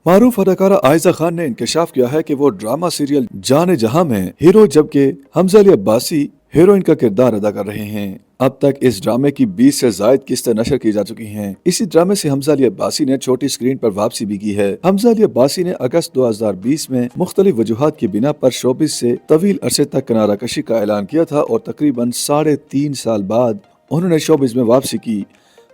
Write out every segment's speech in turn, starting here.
मारूफ अदाकारा आयजा खान ने इंकशाफ किया है कि वो ड्रामा सीरियल जाने जहां में हीरो जबकि हमजा अली अब्बासी हीरोइन का किरदार अदा कर रहे हैं। अब तक इस ड्रामे की 20 से ज्यादा किस्तें नशर की जा चुकी हैं। इसी ड्रामे से हमजा अली अब्बासी ने छोटी स्क्रीन पर वापसी भी की है। हमजा अली अब्बासी ने अगस्त 2020 में मुख्तलिफ वजूहात की बिना पर शोबिस से तवील अरसे तक किनारा कशी का ऐलान किया था और तकरीबन 3.5 साल बाद उन्होंने शोबिस में वापसी की।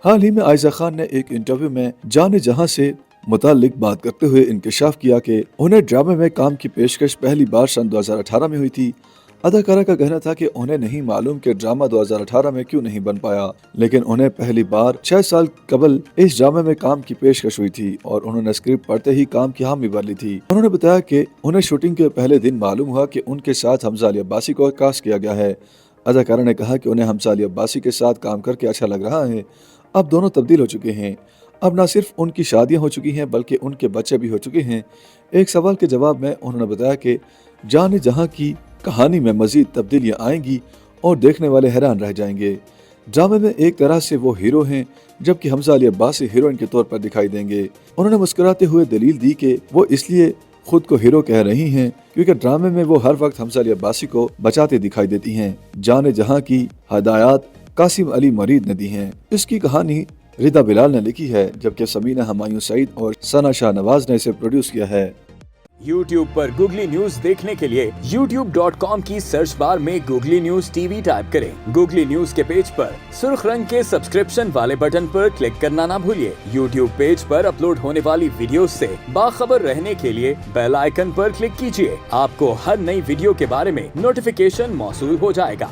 हाल ही में आयजा खान ने एक इंटरव्यू में जाने जहां से मुतालिक बात करते हुए इंकशाफ किया कि उन्हें ड्रामे में काम की पेशकश पहली बार सन 2018 में हुई थी। अदाकारा का कहना था कि उन्हें नहीं मालूम कि ड्रामा 2018 में क्यों नहीं बन पाया, लेकिन उन्हें पहली बार 6 साल कबल इस ड्रामे में काम की पेशकश हुई थी और उन्होंने स्क्रिप्ट पढ़ते ही काम की हामी भर ली थी। उन्होंने बताया कि उन्हें शूटिंग के पहले दिन मालूम हुआ कि उनके साथ हमजा अली अब्बासी को कास्ट किया गया है। अदाकारा ने कहा कि उन्हें हमजा अली अब्बासी के साथ काम करके अच्छा लग रहा है। अब दोनों तब्दील हो चुके हैं। अब न सिर्फ उनकी शादियां हो चुकी हैं बल्कि उनके बच्चे भी हो चुके हैं। एक सवाल के जवाब में उन्होंने बताया कि जाने जहां की कहानी में मजीद तब्दीलियां आएंगी और देखने वाले हैरान रह जाएंगे। ड्रामे में एक तरह से वो हीरो हैं जबकि हमजा अली अब्बासी हीरोइन के तौर पर दिखाई देंगे। उन्होंने मुस्कुराते हुए दलील दी कि वो इसलिए खुद को हीरो कह रही हैं क्योंकि ड्रामे में वो हर वक्त हमजा अली अब्बासी को बचाते दिखाई देती हैं। जाने जहां की हदायत कासिम अली मरीद ने दी हैं। इसकी कहानी रिदा बिलाल ने लिखी है जबकि समीना हमायूं सईद और सना शाहनवाज ने इसे प्रोड्यूस किया है। YouTube पर गूगली न्यूज देखने के लिए youtube.com की सर्च बार में गूगली न्यूज टीवी टाइप करें। गूगली न्यूज के पेज पर सुर्ख रंग के सब्सक्रिप्शन वाले बटन पर क्लिक करना ना भूलिए। YouTube पेज पर अपलोड होने वाली वीडियोस से बाखबर रहने के लिए बेल आइकन पर क्लिक कीजिए। आपको हर नई वीडियो के बारे में नोटिफिकेशन मौसूल हो जाएगा।